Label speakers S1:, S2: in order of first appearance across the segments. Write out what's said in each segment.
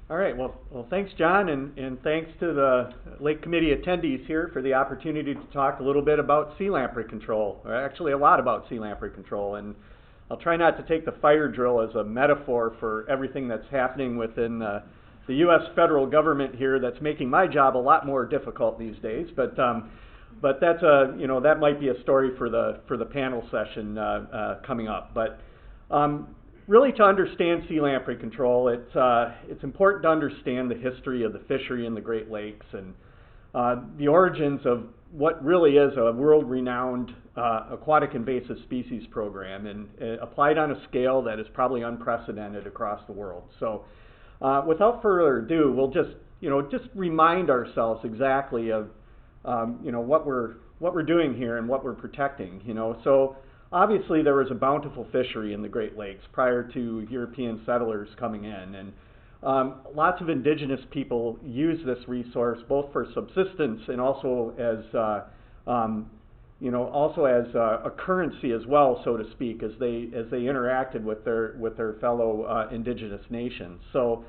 S1: All right. Well, thanks, John, and thanks to the Lake Committee attendees here for the opportunity to talk a little bit about sea lamprey control, or actually a lot about sea lamprey control. And I'll try not to take the fire drill as a metaphor for everything that's happening within the U.S. federal government here that's making my job a lot more difficult these days. But that's that might be a story for the panel session coming up. But really, to understand sea lamprey control, it's important to understand the history of the fishery in the Great Lakes and the origins of what really is a world-renowned aquatic invasive species program, and applied on a scale that is probably unprecedented across the world. So, without further ado, we'll just remind ourselves exactly of what we're doing here and what we're protecting. So. Obviously, there was a bountiful fishery in the Great Lakes prior to European settlers coming in, and lots of indigenous people use this resource both for subsistence and also as a currency as well, so to speak, as they interacted with their fellow indigenous nations. So,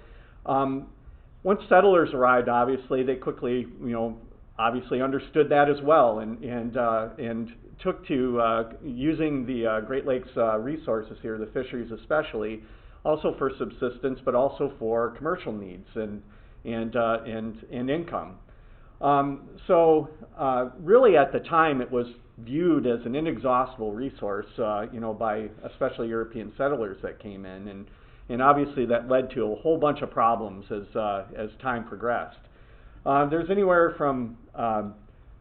S1: once settlers arrived, obviously they quickly obviously understood that as well, and took to using the Great Lakes resources here, the fisheries especially, also for subsistence, but also for commercial needs and income. So really, at the time, it was viewed as an inexhaustible resource, by especially European settlers that came in, and obviously that led to a whole bunch of problems as time progressed. There's anywhere from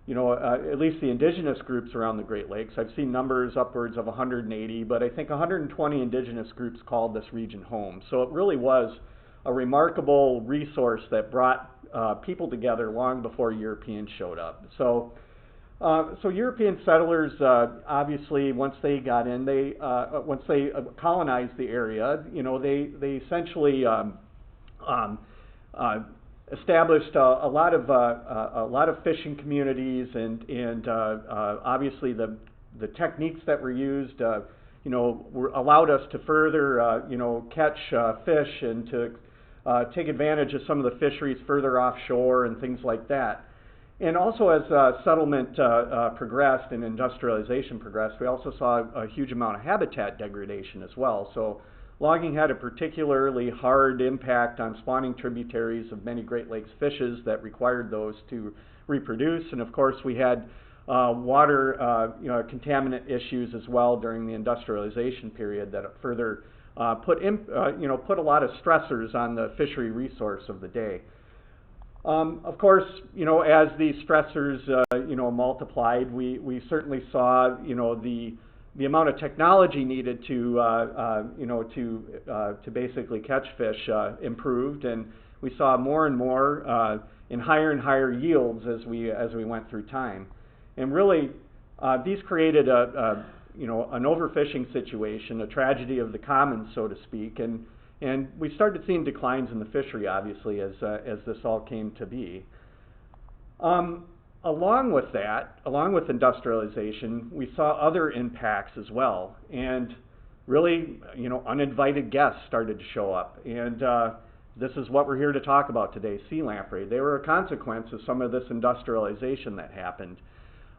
S1: at least the indigenous groups around the Great Lakes. I've seen numbers upwards of 180, but I think 120 indigenous groups called this region home. So it really was a remarkable resource that brought people together long before Europeans showed up. So European settlers, obviously, once they got in, once they colonized the area, they essentially established a lot of fishing communities, and obviously the techniques that were used allowed us to further catch fish and to take advantage of some of the fisheries further offshore and things like that. And also, as settlement progressed and industrialization progressed, we also saw a huge amount of habitat degradation as well. So logging had a particularly hard impact on spawning tributaries of many Great Lakes fishes that required those to reproduce. And of course, we had water contaminant issues as well during the industrialization period that further put a lot of stressors on the fishery resource of the day. Of course, as these stressors multiplied, we certainly saw the amount of technology needed to basically catch fish improved, and we saw more and more and higher yields as we went through time. And really, these created an overfishing situation, a tragedy of the commons, so to speak, and we started seeing declines in the fishery, obviously, as this all came to be. Along with industrialization, we saw other impacts as well, and really, uninvited guests started to show up, and this is what we're here to talk about today: sea lamprey. They were a consequence of some of this industrialization that happened.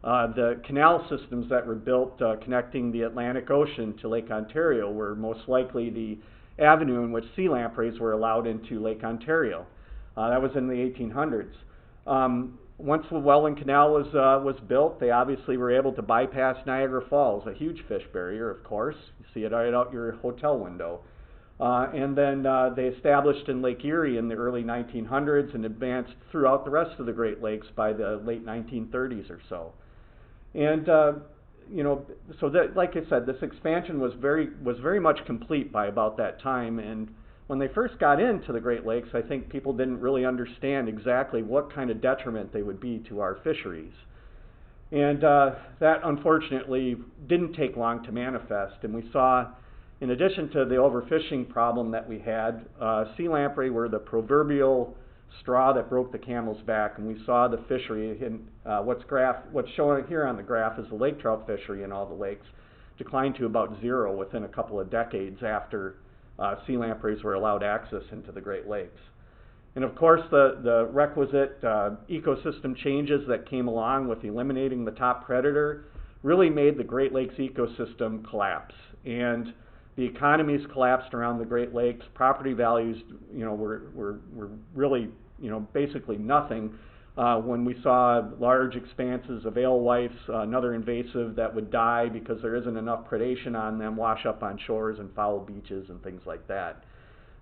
S1: The canal systems that were built connecting the Atlantic Ocean to Lake Ontario were most likely the avenue in which sea lampreys were allowed into Lake Ontario. That was in the 1800s. Once the Welland Canal was built, they obviously were able to bypass Niagara Falls, a huge fish barrier, of course. You see it right out your hotel window. And then they established in Lake Erie in the early 1900s and advanced throughout the rest of the Great Lakes by the late 1930s or so. And so that, like I said, this expansion was very much complete by about that time. And when they first got into the Great Lakes, I think people didn't really understand exactly what kind of detriment they would be to our fisheries. And that, unfortunately, didn't take long to manifest. And we saw, in addition to the overfishing problem that we had, sea lamprey were the proverbial straw that broke the camel's back. And we saw the fishery, in what's shown here on the graph is the lake trout fishery in all the lakes, decline to about zero within a couple of decades after sea lampreys were allowed access into the Great Lakes. And of course, the requisite ecosystem changes that came along with eliminating the top predator really made the Great Lakes ecosystem collapse. And the economies collapsed around the Great Lakes. Property values, were really, basically nothing when we saw large expanses of alewives, another invasive that would die because there isn't enough predation on them, wash up on shores and foul beaches and things like that.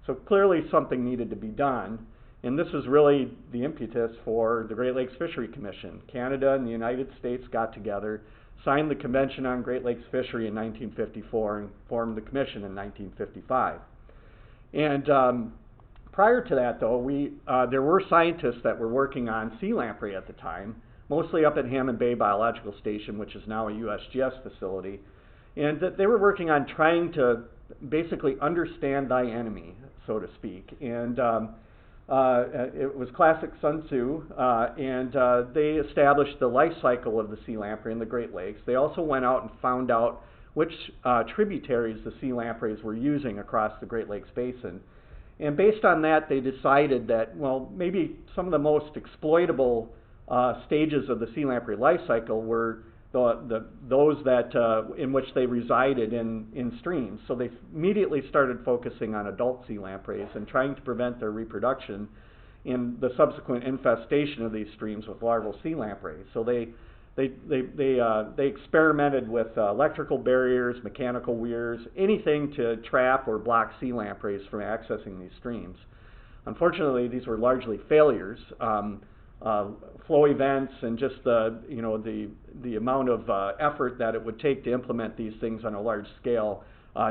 S1: So clearly something needed to be done. And this is really the impetus for the Great Lakes Fishery Commission. Canada and the United States got together, signed the Convention on Great Lakes Fishery in 1954, and formed the Commission in 1955. And prior to that, though, there were scientists that were working on sea lamprey at the time, mostly up at Hammond Bay Biological Station, which is now a USGS facility. And they were working on trying to basically understand thy enemy, so to speak. And it was classic Sun Tzu, and they established the life cycle of the sea lamprey in the Great Lakes. They also went out and found out which tributaries the sea lampreys were using across the Great Lakes Basin. And based on that, they decided that, well, maybe some of the most exploitable stages of the sea lamprey life cycle were those that in which they resided in streams. So they immediately started focusing on adult sea lampreys and trying to prevent their reproduction in the subsequent infestation of these streams with larval sea lampreys. So they experimented with electrical barriers, mechanical weirs, anything to trap or block sea lampreys from accessing these streams. Unfortunately, these were largely failures. Flow events and just the amount of effort that it would take to implement these things on a large scale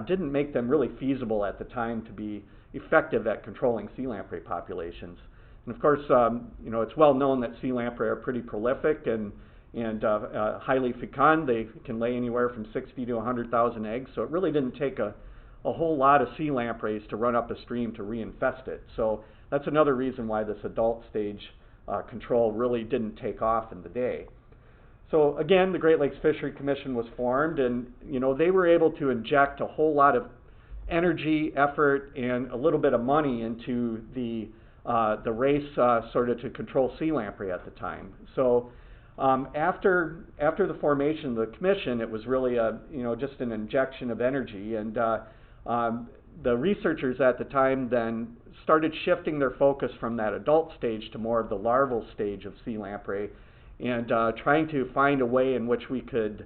S1: didn't make them really feasible at the time to be effective at controlling sea lamprey populations. And of course, it's well known that sea lamprey are pretty prolific and highly fecund. They can lay anywhere from 60 to 100,000 eggs, so it really didn't take a whole lot of sea lampreys to run up a stream to reinfest it. So that's another reason why this adult stage control really didn't take off in the day. So again, the Great Lakes Fishery Commission was formed, and they were able to inject a whole lot of energy, effort, and a little bit of money into the race sort of to control sea lamprey at the time. So after the formation of the commission, it was really just an injection of energy, and the researchers at the time then started shifting their focus from that adult stage to more of the larval stage of sea lamprey, and trying to find a way in which we could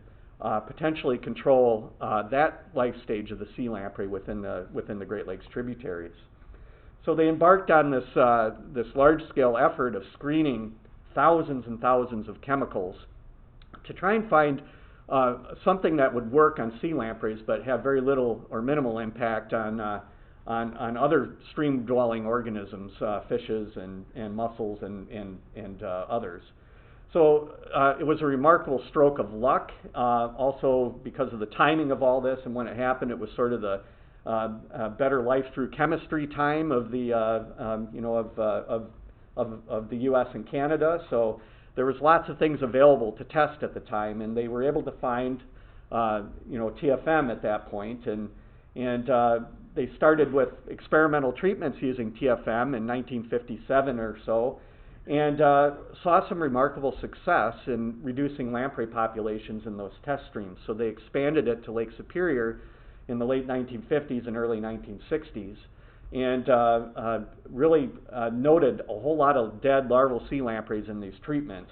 S1: potentially control that life stage of the sea lamprey within the Great Lakes tributaries. So they embarked on this large-scale effort of screening thousands and thousands of chemicals to try and find something that would work on sea lampreys but have very little or minimal impact on other stream-dwelling organisms, fishes and mussels and others. So it was a remarkable stroke of luck. Also, because of the timing of all this and when it happened, it was sort of the better life through chemistry time of the of the U.S. and Canada. So there was lots of things available to test at the time, and they were able to find TFM at that point, and they started with experimental treatments using TFM in 1957 or so, and saw some remarkable success in reducing lamprey populations in those test streams. So they expanded it to Lake Superior in the late 1950s and early 1960s, and really noted a whole lot of dead larval sea lampreys in these treatments.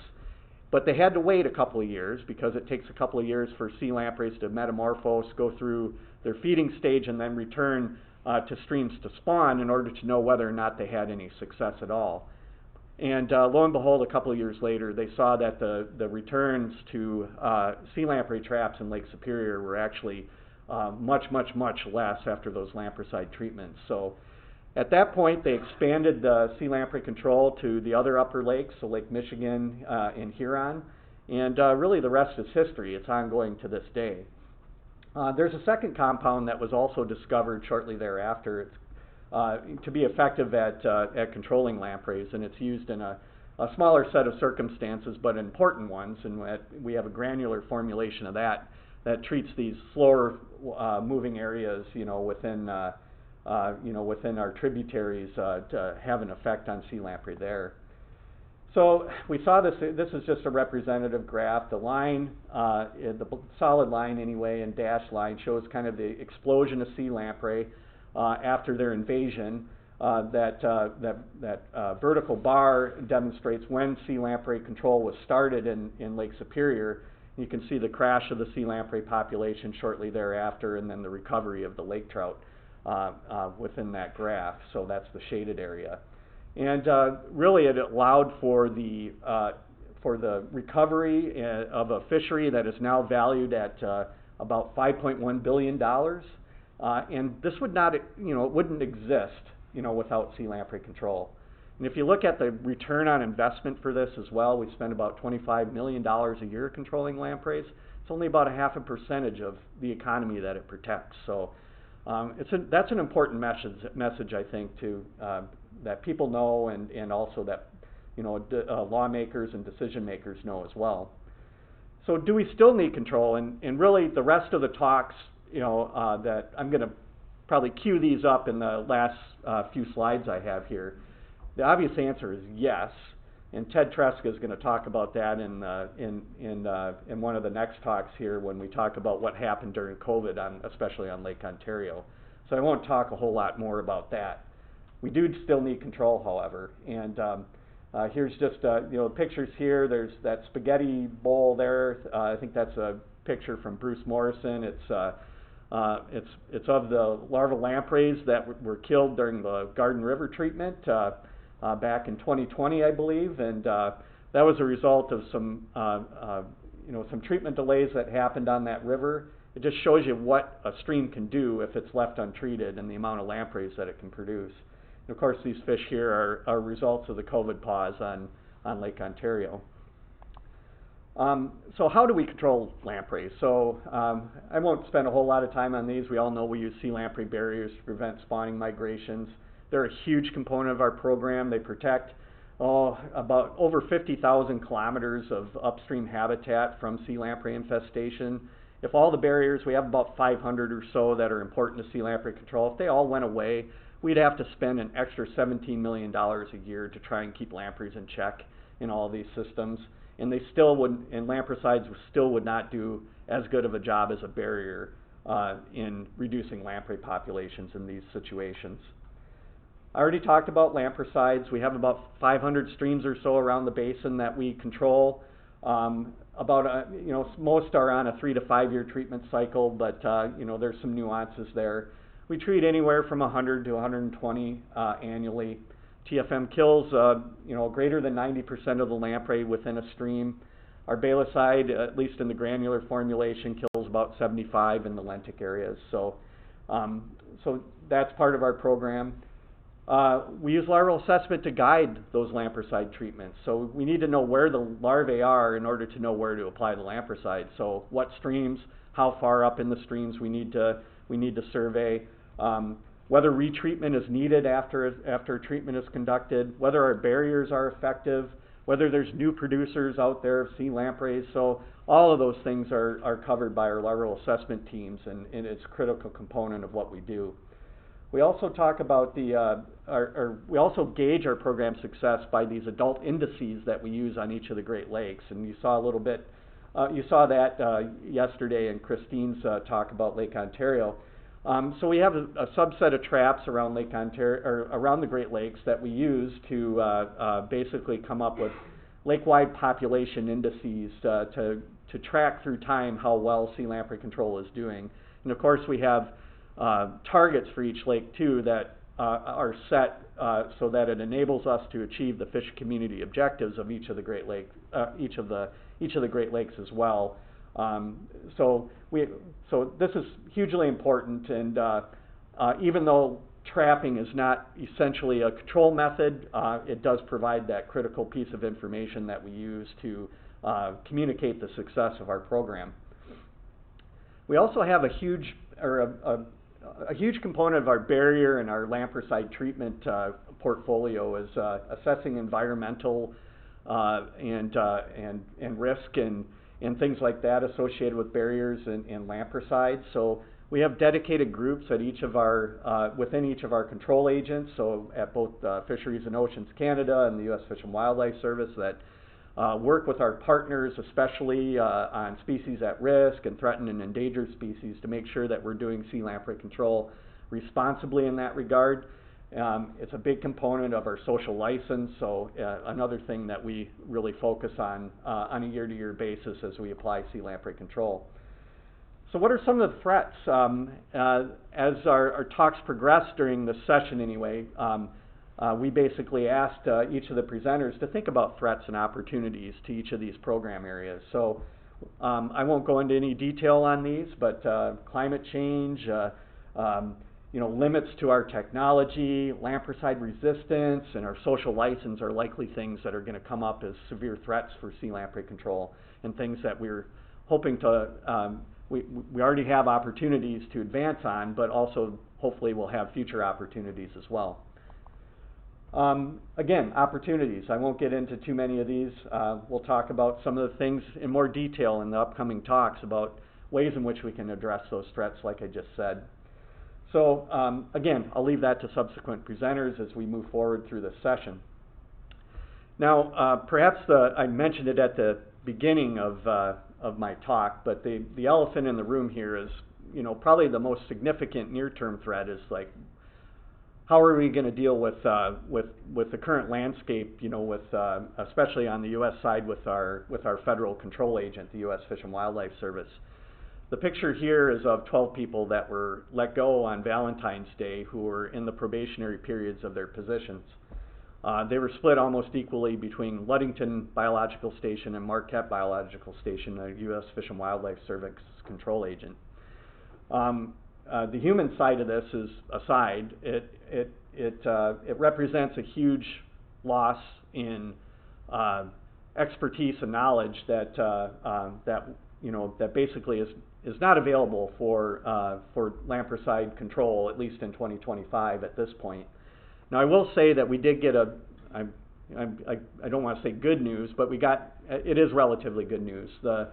S1: But they had to wait a couple of years because it takes a couple of years for sea lampreys to metamorphose, go through their feeding stage, and then return to streams to spawn in order to know whether or not they had any success at all. And lo and behold, a couple of years later, they saw that the returns to sea lamprey traps in Lake Superior were actually much less after those lampricide treatments. So at that point, they expanded the sea lamprey control to the other upper lakes, so Lake Michigan and Huron, and really the rest is history. It's ongoing to this day. There's a second compound that was also discovered shortly thereafter. It's to be effective at controlling lampreys, and it's used in a smaller set of circumstances, but important ones, and we have a granular formulation of that treats these slower moving areas, within within our tributaries to have an effect on sea lamprey there. So we saw this. This is just a representative graph. The line, the solid line anyway, and dashed line shows kind of the explosion of sea lamprey after their invasion. That vertical bar demonstrates when sea lamprey control was started in Lake Superior. You can see the crash of the sea lamprey population shortly thereafter, and then the recovery of the lake trout within that graph. So that's the shaded area. And really, it allowed for the recovery of a fishery that is now valued at about $5.1 billion. And this would not, it wouldn't exist, without sea lamprey control. And if you look at the return on investment for this as well, we spend about $25 million a year controlling lampreys. It's only about 0.5% of the economy that it protects. So that's an important message, I think, to that people know, and also that lawmakers and decision makers know as well. So do we still need control? And really, the rest of the talks, that I'm going to probably cue these up in the last few slides I have here. The obvious answer is yes, and Ted Tresca is going to talk about that in one of the next talks here when we talk about what happened during COVID, especially on Lake Ontario. So I won't talk a whole lot more about that. We do still need control, however, and here's just pictures here. There's that spaghetti bowl there. I think that's a picture from Bruce Morrison. It's of the larval lampreys that were killed during the Garden River treatment back in 2020, I believe, and that was a result of some treatment delays that happened on that river. It just shows you what a stream can do if it's left untreated and the amount of lampreys that it can produce. And of course, these fish here are results of the COVID pause on Lake Ontario. So how do we control lampreys? So I won't spend a whole lot of time on these. We all know we use sea lamprey barriers to prevent spawning migrations. They're a huge component of our program. They protect about over 50,000 kilometers of upstream habitat from sea lamprey infestation. If all the barriers, we have about 500 or so that are important to sea lamprey control, if they all went away, we'd have to spend an extra $17 million a year to try and keep lampreys in check in all of these systems. And they still would, and lampricides still would not do as good of a job as a barrier in reducing lamprey populations in these situations. I already talked about lampricides. We have about 500 streams or so around the basin that we control. Most are on a 3 to 5 year treatment cycle, but there's some nuances there. We treat anywhere from 100 to 120 annually. TFM kills greater than 90% of the lamprey within a stream. Our Balicide, at least in the granular formulation, kills about 75 in the lentic areas. So that's part of our program. We use larval assessment to guide those lampricide treatments. So we need to know where the larvae are in order to know where to apply the lampricide. So what streams, how far up in the streams we need to survey, whether retreatment is needed after treatment is conducted, whether our barriers are effective, whether there's new producers out there of sea lampreys. So all of those things are covered by our larval assessment teams, and it's a critical component of what we do. We also talk about we also gauge our program success by these adult indices that we use on each of the Great Lakes, and you saw a little bit, you saw that yesterday in Christine's talk about Lake Ontario. So we have a subset of traps around Lake Ontario, or around the Great Lakes, that we use to basically come up with lake-wide population indices to track through time how well sea lamprey control is doing. And of course, we have targets for each lake too that are set so that it enables us to achieve the fish community objectives of each of the Great Lakes, each of the Great Lakes as well. So this is hugely important, and even though trapping is not essentially a control method, it does provide that critical piece of information that we use to communicate the success of our program. We also have a huge component of our barrier and our lampricide treatment portfolio is assessing environmental and risk and things like that associated with barriers and lampricides. So We have dedicated groups at each of our, within each of our control agents, so at both Fisheries and Oceans Canada and the U.S. Fish and Wildlife Service, that work with our partners, especially on species at risk and threatened and endangered species, to make sure that we're doing sea lamprey control responsibly in that regard. It's a big component of our social license, so another thing that we really focus on a year-to-year basis as we apply sea lamprey control. So what are some of the threats? As our talks progressed during this session anyway, we basically asked each of the presenters to think about threats and opportunities to each of these program areas. So I won't go into any detail on these, but climate change, limits to our technology, lampricide resistance, and our social license are likely things that are going to come up as severe threats for sea lamprey control, and things that we're hoping to, we already have opportunities to advance on, but also hopefully we'll have future opportunities as well. Again, opportunities. I won't get into too many of these. We'll talk about some of the things in more detail in the upcoming talks about ways in which we can address those threats, like I just said. So again, I'll leave that to subsequent presenters as we move forward through this session. Now, perhaps I mentioned it at the beginning of my talk, but the elephant in the room here is, probably the most significant near-term threat is like, how are we going to deal with the current landscape, especially on the U.S. side with our federal control agent, the U.S. Fish and Wildlife Service. The picture here is of 12 people that were let go on Valentine's Day who were in the probationary periods of their positions. They were split almost equally between Ludington Biological Station and Marquette Biological Station, the U.S. Fish and Wildlife Service control agent. The human side of this is aside. It represents a huge loss in expertise and knowledge that basically is not available for lampricide control, at least in 2025 at this point. Now I will say that we did get I don't want to say good news, but it is relatively good news. The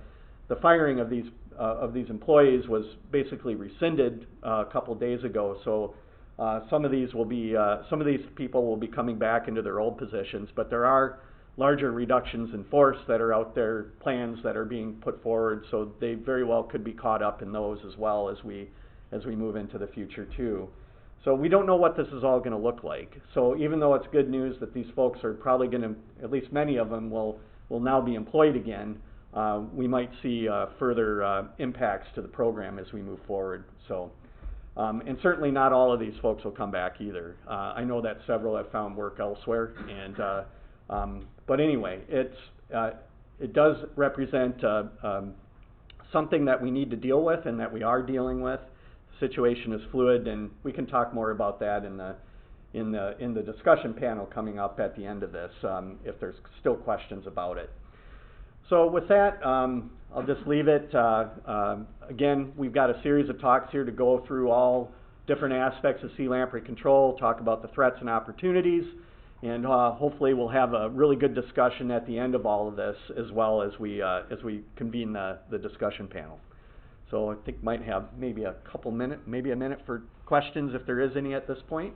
S1: firing of these employees was basically rescinded a couple days ago, so some of these people will be coming back into their old positions, but there are larger reductions in force that are out there, plans that are being put forward, so they very well could be caught up in those as well as we move into the future too. So we don't know what this is all going to look like. So even though it's good news that these folks are probably going to, at least many of them will now be employed again, we might see further impacts to the program as we move forward. So, and certainly not all of these folks will come back either. I know that several have found work elsewhere, and but anyway, it does represent something that we need to deal with and that we are dealing with. The situation is fluid, and we can talk more about that in the discussion panel coming up at the end of this, if there's still questions about it. So with that, I'll just leave it. Again, we've got a series of talks here to go through all different aspects of sea lamprey control, talk about the threats and opportunities, and hopefully we'll have a really good discussion at the end of all of this, as well as we convene the discussion panel. So I think might have maybe a minute for questions if there is any at this point.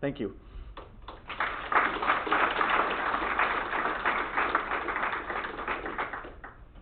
S1: Thank you.